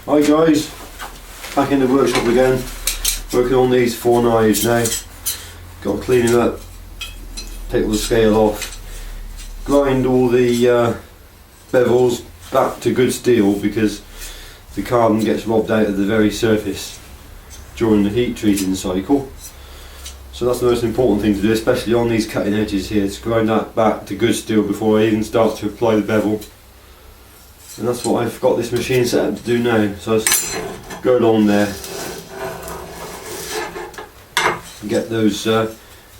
Hi guys, back in the workshop again, working on these 4 knives now. Got to clean them up, take all the scale off, grind all the bevels back to good steel because the carbon gets robbed out of the very surface during the heat treating cycle. So that's the most important thing to do, especially on these cutting edges here, to grind that back to good steel before I even start to apply the bevel. And that's what I've got this machine set up to do now. So I just go along there and get those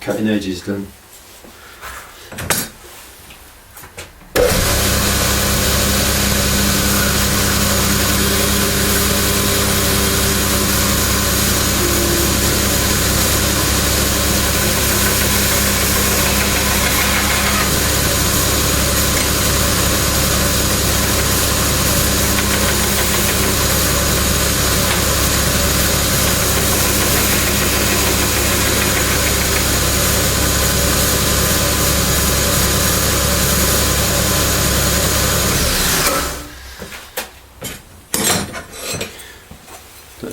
cutting edges done.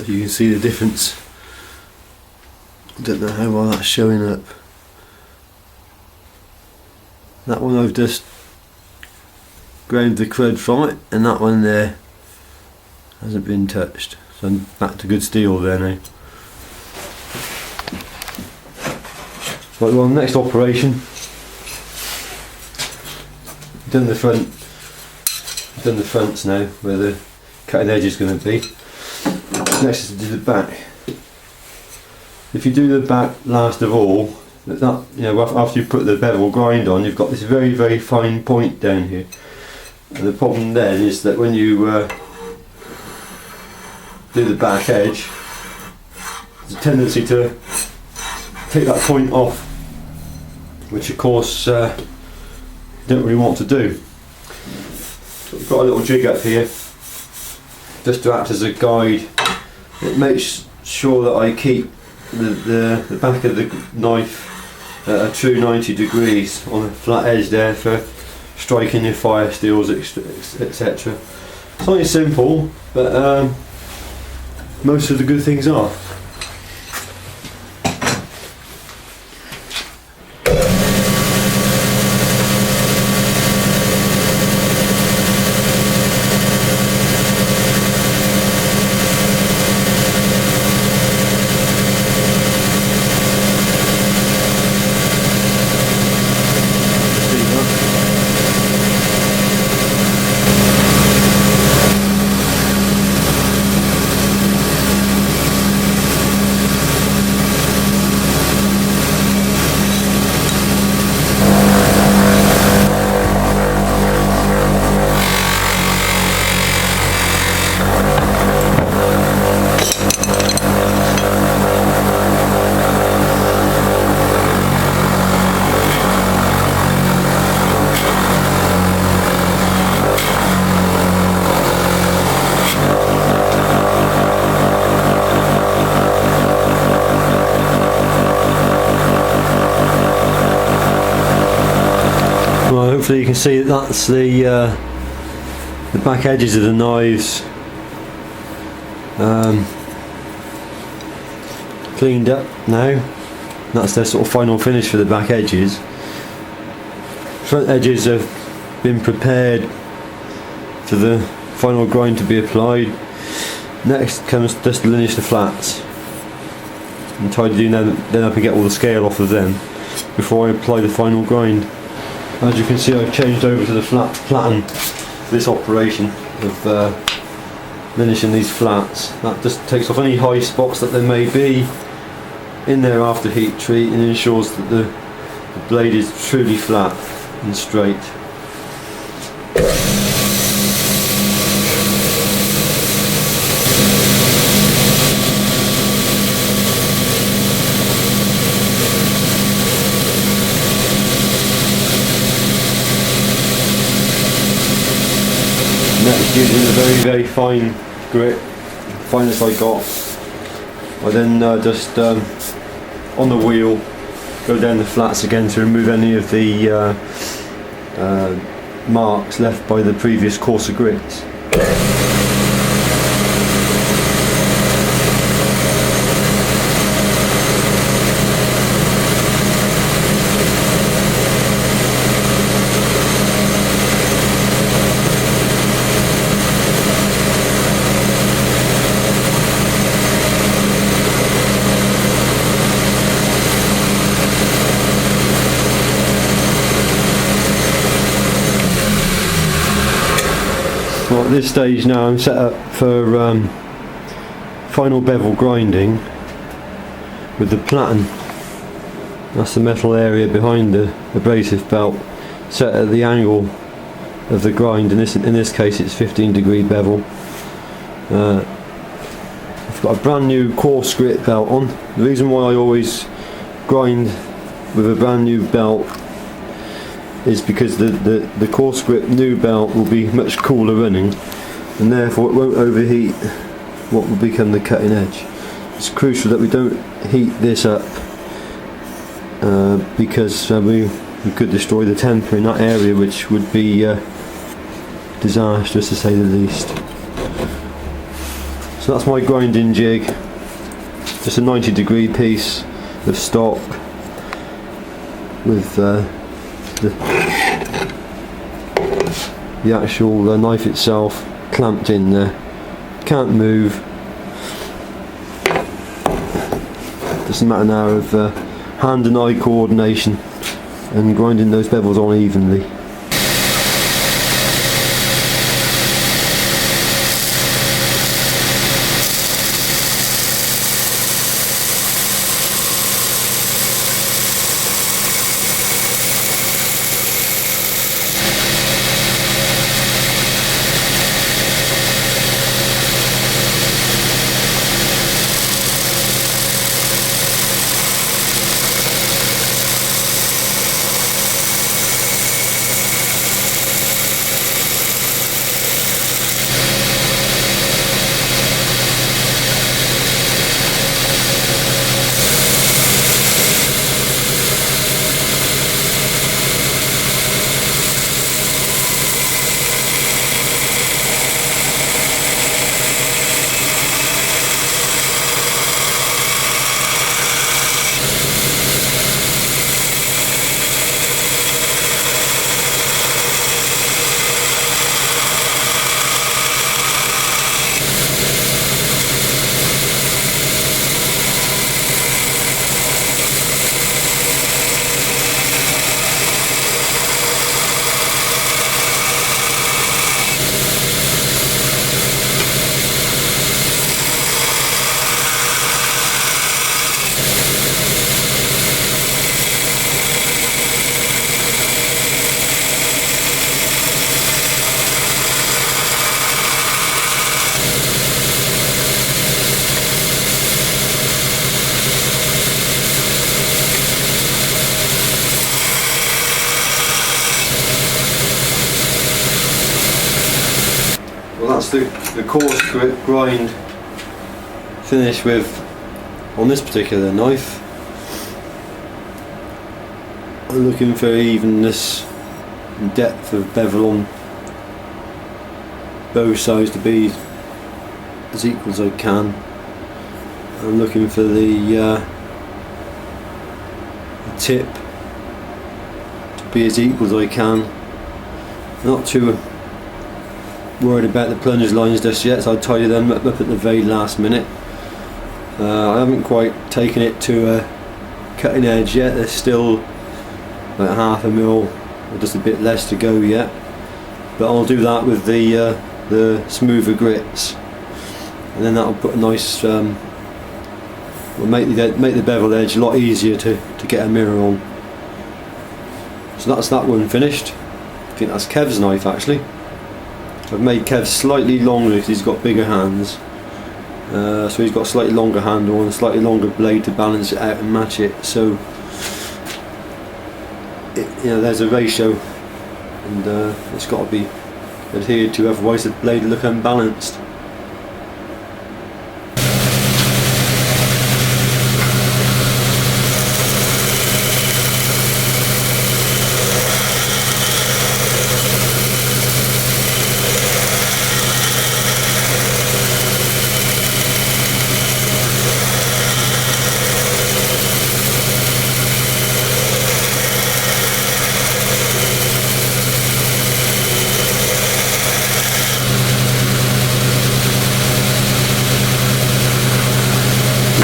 You can see the difference. I don't know how well that's showing up. That one I've just ground the crud from it, and that one there hasn't been touched. So I'm back to good steel there now. Right, well, next operation. Done the fronts now, where the cutting edge is going to be. Next is to do the back. If you do the back last of all, after you put the bevel grind on, you've got this very, very fine point down here. And the problem then is that when you do the back edge, there's a tendency to take that point off, which of course you don't really want to do. So we've got a little jig up here, just to act as a guide. It makes sure that I keep the back of the knife at a true 90 degrees on a flat edge there for striking your fire steels, etc. Something simple, but most of the good things are. Well, hopefully you can see that that's the back edges of the knives cleaned up now. That's their sort of final finish for the back edges. Front edges have been prepared for the final grind to be applied. Next comes just to linish the flats and try to do them, then I can get all the scale off of them before I apply the final grind. As you can see, I've changed over to the flatten this operation of linishing these flats. That just takes off any high spots that there may be in there after heat treat and ensures that the blade is truly flat and straight. Next, using a very, very fine grit, finest I got, I then just on the wheel go down the flats again to remove any of the marks left by the previous coarser grits. Well, at this stage now I'm set up for final bevel grinding with the platen. That's the metal area behind the abrasive belt, set at the angle of the grind. In this case it's 15-degree bevel. I've got a brand new coarse grit belt on. The reason why I always grind with a brand new belt is because the coarse grit new belt will be much cooler running, and therefore it won't overheat what will become the cutting edge. It's crucial that we don't heat this up because we could destroy the temper in that area, which would be disastrous to say the least. So that's my grinding jig, just a 90-degree piece of stock with the actual knife itself clamped in there. Can't move. Just a matter now of hand and eye coordination and grinding those bevels on evenly. Well, that's the coarse grit grind finish with on this particular knife. I'm looking for evenness and depth of bevel on both sides to be as equal as I can. I'm looking for the tip to be as equal as I can. Not too worried about the plunge lines just yet, so I'll tidy them up at the very last minute. I haven't quite taken it to a cutting edge yet. There's still about half a mil or just a bit less to go yet, but I'll do that with the smoother grits, and then that'll put a nice will make the bevel edge a lot easier to get a mirror on. So that's that one finished. I think that's Kev's knife actually. I've made Kev slightly longer because he's got bigger hands, so he's got a slightly longer handle and a slightly longer blade to balance it out and match it. So there's a ratio, and it's got to be adhered to, otherwise the blade will look unbalanced.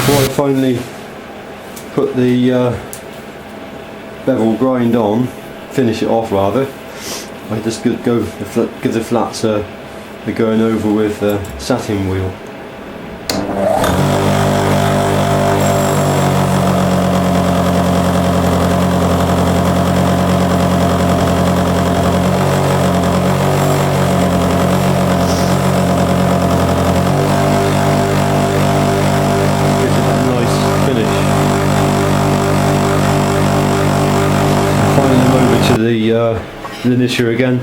Before I finally put the bevel grind on, finish it off rather, I just give the flats a they're going over with a satin wheel. The Linisher again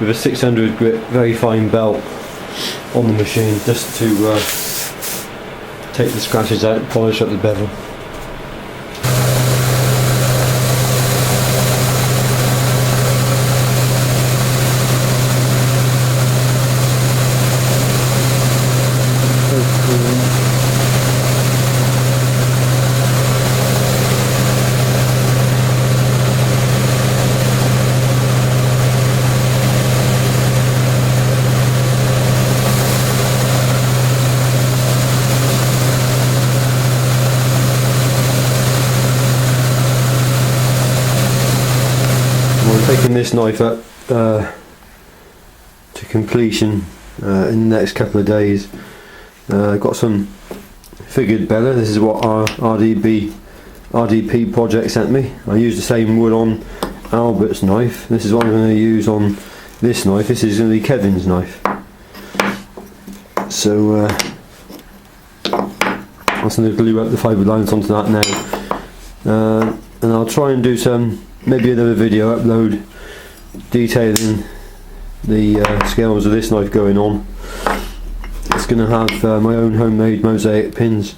with a 600 grit very fine belt on the machine, just to take the scratches out and polish up the bevel. I'm taking this knife up to completion in the next couple of days. I've got some figured Bevel. This is what our RDP project sent me. I used the same wood on Albert's knife. This is what I'm going to use on this knife. This is going to be Kevin's knife. So I'm going to glue up the fibre lines onto that now, and I'll try and do maybe another video upload detailing the scales of this knife going on. It's going to have my own homemade mosaic pins.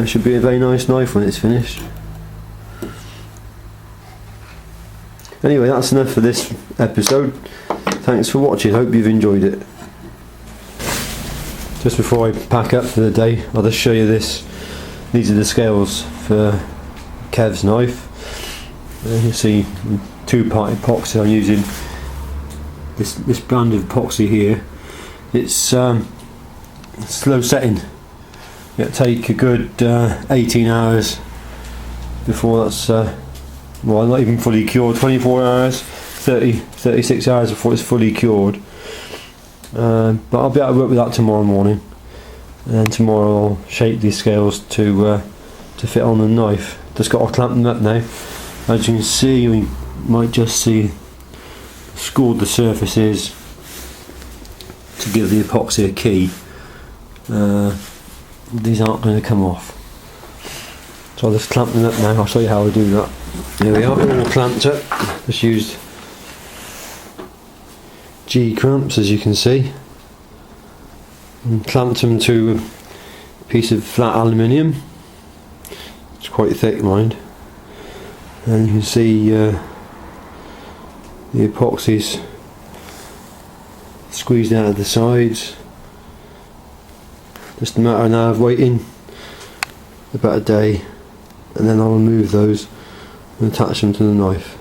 Should be a very nice knife when it's finished. Anyway, that's enough for this episode. Thanks for watching, hope you've enjoyed it. Just before I pack up for the day, I'll just show you this. These are the scales for Kev's knife. You see two-part epoxy. I'm using this brand of epoxy here. It's slow setting. It'll take a good 18 hours before that's well, not even fully cured. 24 hours, 36 hours before it's fully cured. But I'll be able to work with that tomorrow morning, and then tomorrow I'll shape these scales to fit on the knife. Just got to clamp them up now. As you can see, we might just see scored the surfaces to give the epoxy a key. These aren't going to come off, so I'll just clamp them up now. I'll show you how I do that. There we are, all clamped up. Just used G clamps, as you can see, and clamped them to a piece of flat aluminium. It's quite thick, mind. And you can see the epoxy's squeezed out of the sides. Just a matter now of waiting about a day, and then I'll remove those and attach them to the knife.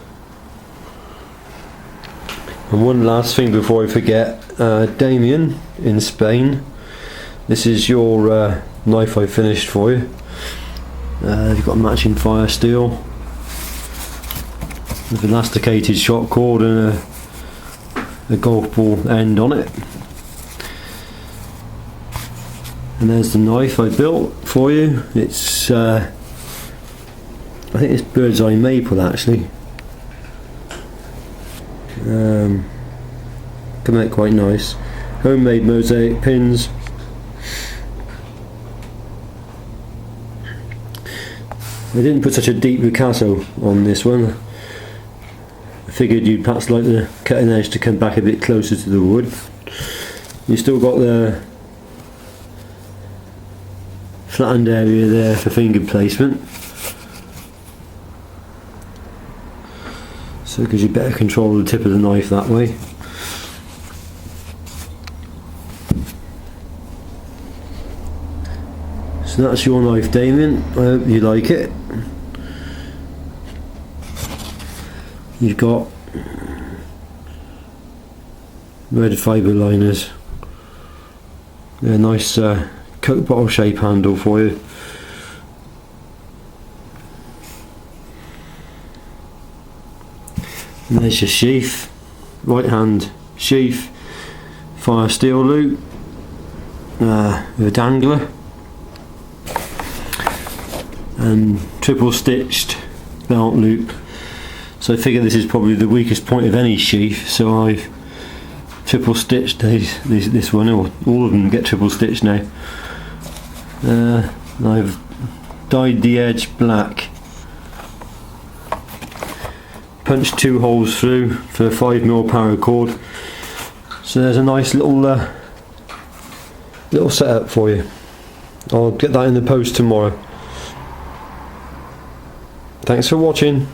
And one last thing before I forget, Damian in Spain, this is your knife I finished for you. You've got matching fire steel with elasticated shot cord and a golf ball end on it. And there's the knife I built for you. It's I think it's bird's eye maple actually. Come out quite nice. Homemade mosaic pins. I didn't put such a deep ricasso on this one. I figured you'd perhaps like the cutting edge to come back a bit closer to the wood. You still got the flattened area there for finger placement, so it gives you better control of the tip of the knife that way. So that's your knife, Damien. I hope you like it. You've got red fibre liners. They're a nice Coke bottle shape handle for you. And there's your sheath, right hand sheath, fire steel loop with a dangler, and triple stitched belt loop. So I figure this is probably the weakest point of any sheath, so I've triple stitched this one, or all of them get triple stitched now. I've dyed the edge black, punched 2 holes through for a 5mm paracord. So there's a nice little setup for you. I'll get that in the post tomorrow. Thanks for watching.